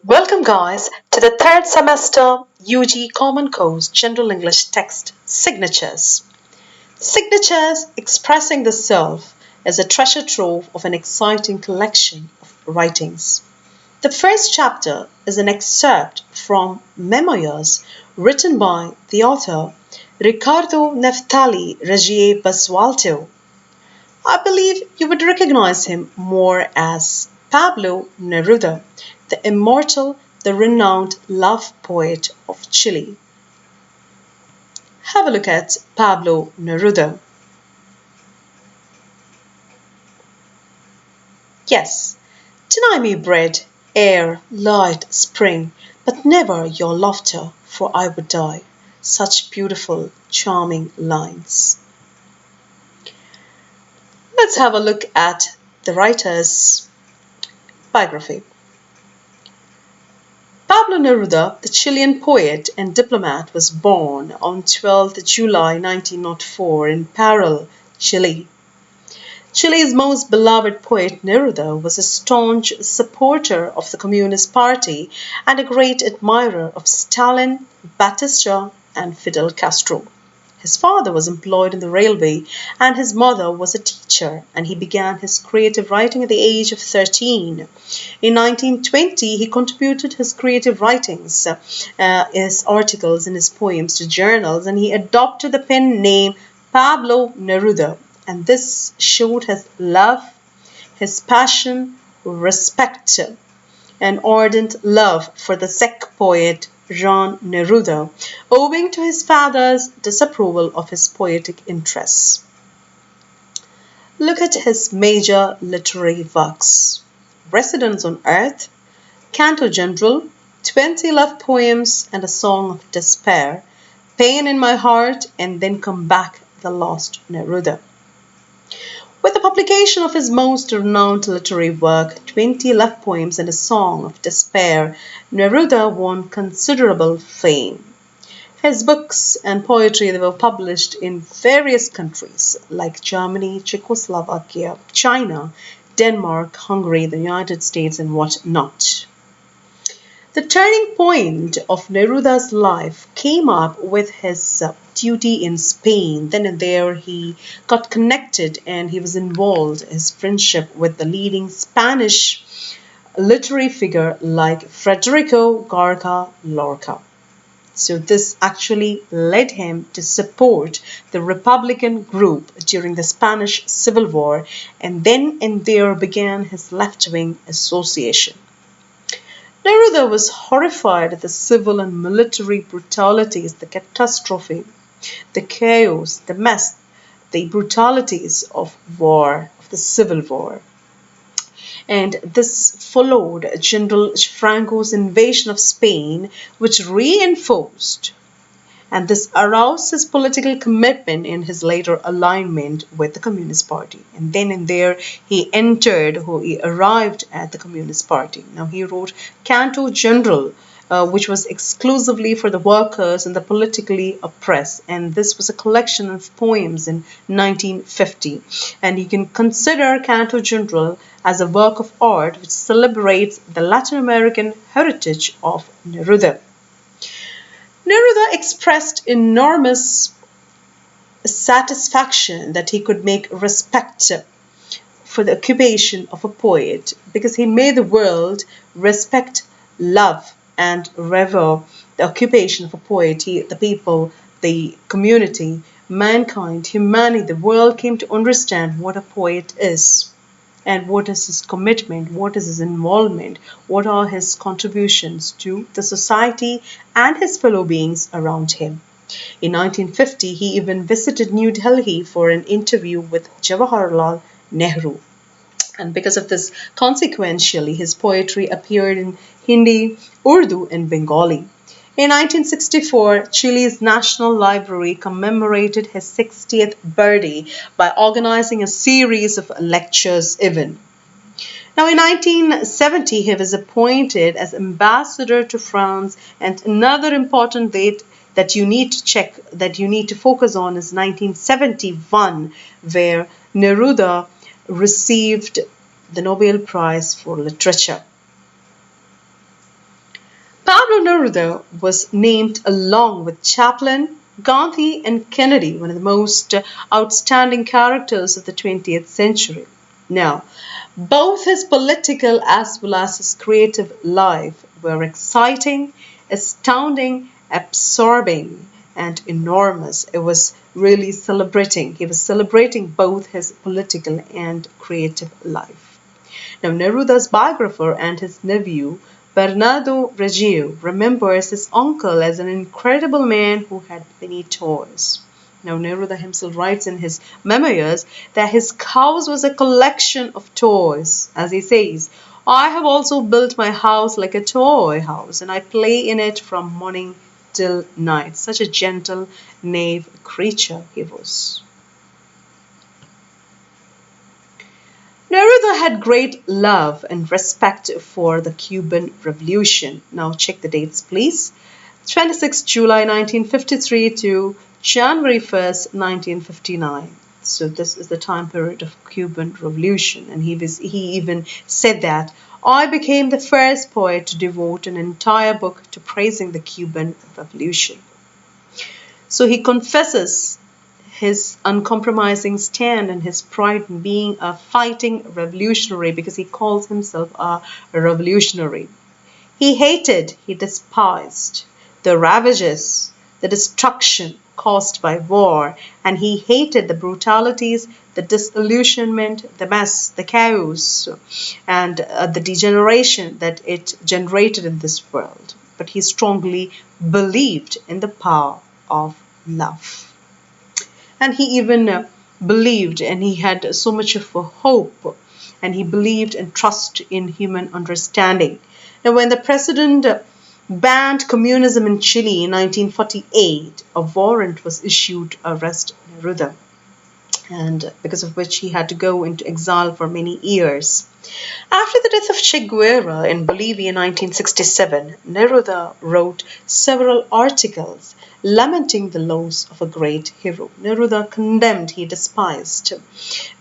Welcome, guys, to the third semester UG Common Course General English Text Signatures. Signatures expressing the self is a treasure trove of an exciting collection of writings. The first chapter is an excerpt from Memoirs written by the author Ricardo Neftali Regier Basualto. I believe you would recognize him more as Pablo Neruda, the immortal, the renowned love poet of Chile. Have a look at Pablo Neruda. Yes, deny me bread, air, light, spring, but never your laughter, for I would die. Such beautiful, charming lines. Let's have a look at the writer's biography. Pablo Neruda, the Chilean poet and diplomat, was born on 12 July 1904 in Parral, Chile. Chile's most beloved poet Neruda was a staunch supporter of the Communist Party and a great admirer of Stalin, Batista, and Fidel Castro. His father was employed in the railway and his mother was a teacher, and he began his creative writing at the age of 13. In 1920, he contributed his creative writings, his articles and his poems to journals, and he adopted the pen name Pablo Neruda. And this showed his love, his passion, respect, and ardent love for the Czech poet Jan Neruda, owing to his father's disapproval of his poetic interests. Look at his major literary works: Residence on Earth, Canto General, 20 love poems and a song of despair, Pain in My Heart, and Then Come Back, The Lost Neruda. With the publication of his most renowned literary work, 20 love poems and a song of despair, Neruda won considerable fame. His books and poetry were published in various countries like Germany, Czechoslovakia, China, Denmark, Hungary, the United States, and what not. The turning point of Neruda's life came up with his duty in Spain. Then and there he got connected and he was involved in his friendship with the leading Spanish literary figure like Federico Garcia Lorca. So this actually led him to support the Republican group during the Spanish Civil War, and then and there began his left-wing association. Neruda was horrified at the civil and military brutalities, the catastrophe, the chaos, the mess, the brutalities of war, of the Civil War. And this followed General Franco's invasion of Spain, which reinforced and this aroused his political commitment in his later alignment with the Communist Party. And then and there he arrived at the Communist Party. Now he wrote Canto General, which was exclusively for the workers and the politically oppressed. And this was a collection of poems in 1950. And you can consider Canto General as a work of art which celebrates the Latin American heritage of Neruda. Neruda expressed enormous satisfaction that he could make respect for the occupation of a poet because he made the world respect, love, and revere the occupation of a poet. The people, the community, mankind, humanity, the world came to understand what a poet is. And what is his commitment? What is his involvement? What are his contributions to the society and his fellow beings around him? In 1950, he even visited New Delhi for an interview with Jawaharlal Nehru. And because of this, consequentially, his poetry appeared in Hindi, Urdu, and Bengali. In 1964, Chile's National Library commemorated his 60th birthday by organizing a series of lectures even. Now, in 1970, he was appointed as ambassador to France, and another important date that you need to check, that you need to focus on is 1971, where Neruda received the Nobel Prize for Literature. Neruda was named along with Chaplin, Gandhi, and Kennedy, one of the most outstanding characters of the 20th century. Now, both his political as well as his creative life were exciting, astounding, absorbing, and enormous. It was really celebrating. He was celebrating both his political and creative life. Now, Neruda's biographer and his nephew, Bernardo Reggio, remembers his uncle as an incredible man who had many toys. Now, Neruda himself writes in his memoirs that his house was a collection of toys. As he says, I have also built my house like a toy house, and I play in it from morning till night. Such a gentle, naive creature he was. Neruda had great love and respect for the Cuban Revolution. Now check the dates, please. 26 July 1953 to January 1st, 1959. So this is the time period of Cuban Revolution, and he even said that I became the first poet to devote an entire book to praising the Cuban Revolution. So he confesses his uncompromising stand and his pride in being a fighting revolutionary because he calls himself a revolutionary. He hated, he despised the ravages, the destruction caused by war, and he hated the brutalities, the disillusionment, the mess, the chaos, and the degeneration that it generated in this world. But he strongly believed in the power of love. And he even believed, and he had so much of a hope, and he believed and trust in human understanding. Now, when the president banned communism in Chile in 1948, a warrant was issued to arrest Neruda, and because of which he had to go into exile for many years. After the death of Che Guevara in Bolivia in 1967, Neruda wrote several articles lamenting the loss of a great hero. Neruda condemned, he despised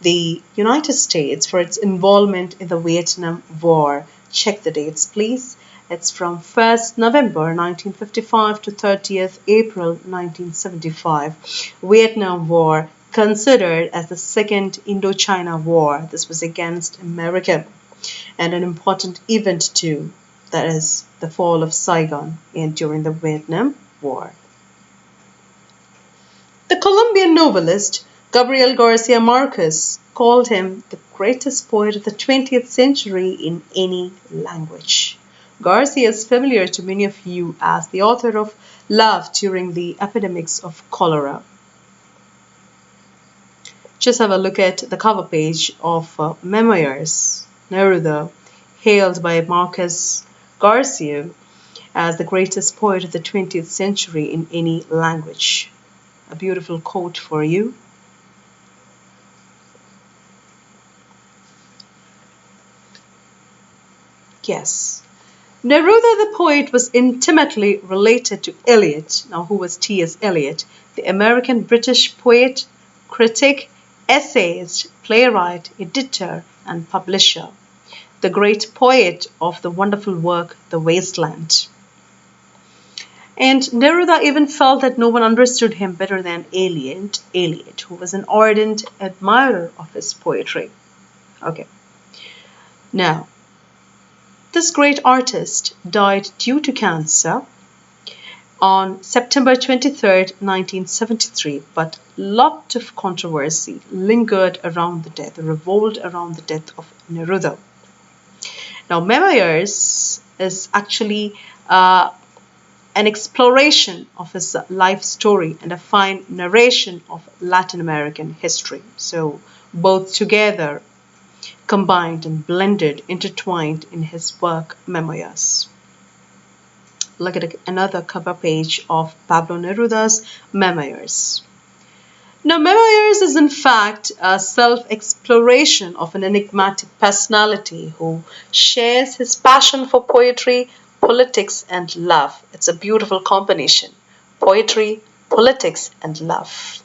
the United States for its involvement in the Vietnam War. Check the dates, please. It's from 1st November 1955 to 30th April 1975. Vietnam War, considered as the Second Indochina War. This was against America. And an important event too, that is the fall of Saigon during the Vietnam War. The Colombian novelist Gabriel Garcia Marquez called him the greatest poet of the 20th century in any language. Garcia is familiar to many of you as the author of Love during the epidemics of cholera. Just have a look at the cover page of Memoirs. Neruda, hailed by Marquez Garcia as the greatest poet of the 20th century in any language. A beautiful quote for you. Yes. Neruda the poet was intimately related to Eliot. Now, who was T.S. Eliot? The American British poet, critic, essayist, playwright, editor, and publisher. The great poet of the wonderful work, The Wasteland. And Neruda even felt that no one understood him better than Eliot, who was an ardent admirer of his poetry. Okay. Now, this great artist died due to cancer on September 23rd, 1973, but a lot of controversy lingered around the death, revolved around the death of Neruda. Now, Memoirs is actually an exploration of his life story and a fine narration of Latin American history. So both together, combined and blended, intertwined in his work Memoirs. Look at another cover page of Pablo Neruda's Memoirs. Now, Memoirs is in fact a self-exploration of an enigmatic personality who shares his passion for poetry, politics, and love. It's a beautiful combination. Poetry, politics, and love.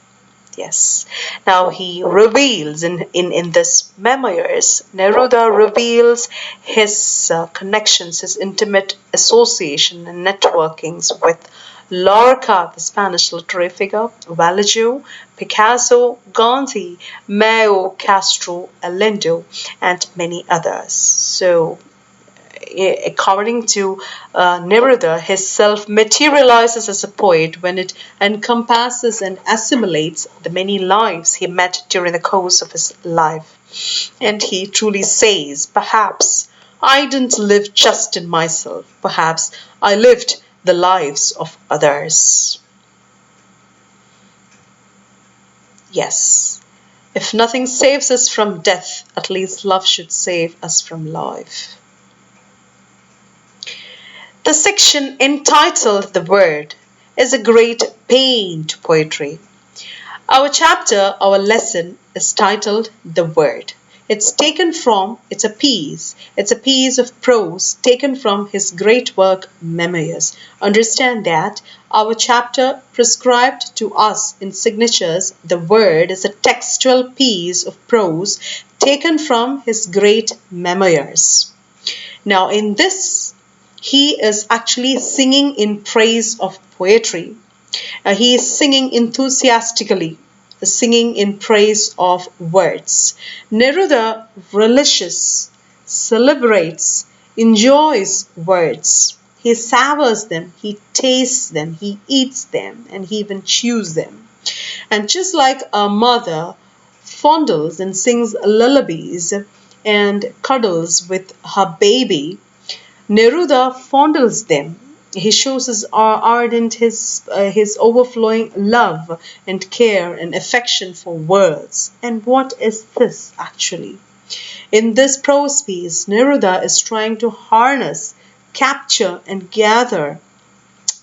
Yes. Now he reveals in this memoirs, Neruda reveals his connections, his intimate association and networkings with Lorca, the Spanish literary figure, Vallejo, Picasso, Gandhi, Mayo, Castro, Allende, and many others. So according to Neruda, his self materializes as a poet when it encompasses and assimilates the many lives he met during the course of his life. And he truly says, perhaps I didn't live just in myself, perhaps I lived the lives of others. Yes, if nothing saves us from death, at least love should save us from life. The section entitled The Word is a great pain to poetry. Our chapter, our lesson is titled The Word. It's a piece of prose taken from his great work, Memoirs. Understand that our chapter prescribed to us in signatures, The Word is a textual piece of prose taken from his great Memoirs. Now, in this, he is actually singing in praise of poetry. He is singing enthusiastically, singing in praise of words. Neruda relishes, celebrates, enjoys words. He savors them, he tastes them, he eats them, and he even chews them. And just like a mother fondles and sings lullabies and cuddles with her baby, Neruda fondles them. He shows his ardent, his overflowing love and care and affection for words. And what is this actually? In this prose piece, Neruda is trying to harness, capture, and gather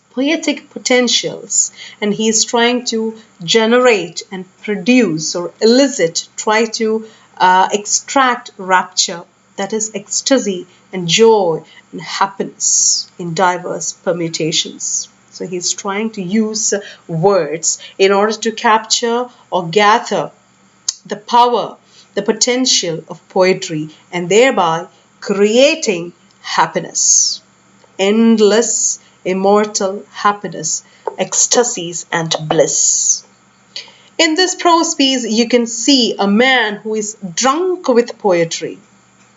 poetic potentials, and he is trying to generate and produce or elicit, try to extract rapture, that is ecstasy and joy and happiness in diverse permutations. So he's trying to use words in order to capture or gather the power, the potential of poetry, and thereby creating happiness, endless, immortal happiness, ecstasies, and bliss. In this prose piece, you can see a man who is drunk with poetry,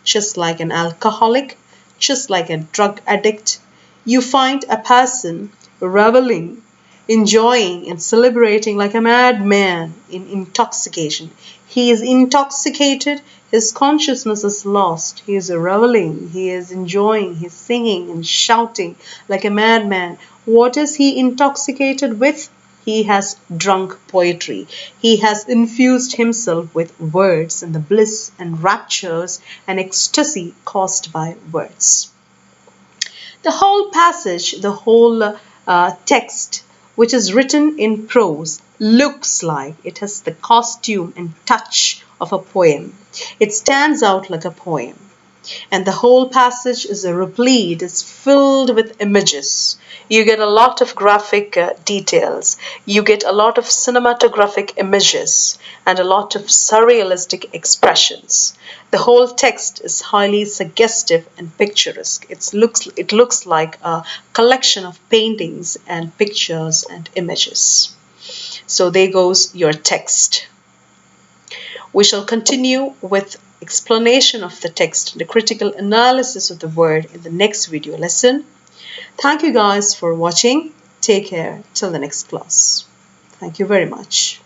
just like an alcoholic, just like a drug addict. You find a person reveling, enjoying, and celebrating like a madman in intoxication. He is intoxicated, his consciousness is lost. He is reveling, he is enjoying, he's singing and shouting like a madman. What is he intoxicated with? He has drunk poetry. He has infused himself with words and the bliss and raptures and ecstasy caused by words. The whole passage, the whole text, which is written in prose, looks like it has the costume and touch of a poem. It stands out like a poem. And the whole passage is replete, is filled with images. You get a lot of graphic details. You get a lot of cinematographic images and a lot of surrealistic expressions. The whole text is highly suggestive and picturesque. It looks like a collection of paintings and pictures and images. So there goes your text. We shall continue with explanation of the text and the critical analysis of the word in the next video lesson. Thank you guys for watching. Take care till the next class. Thank you very much.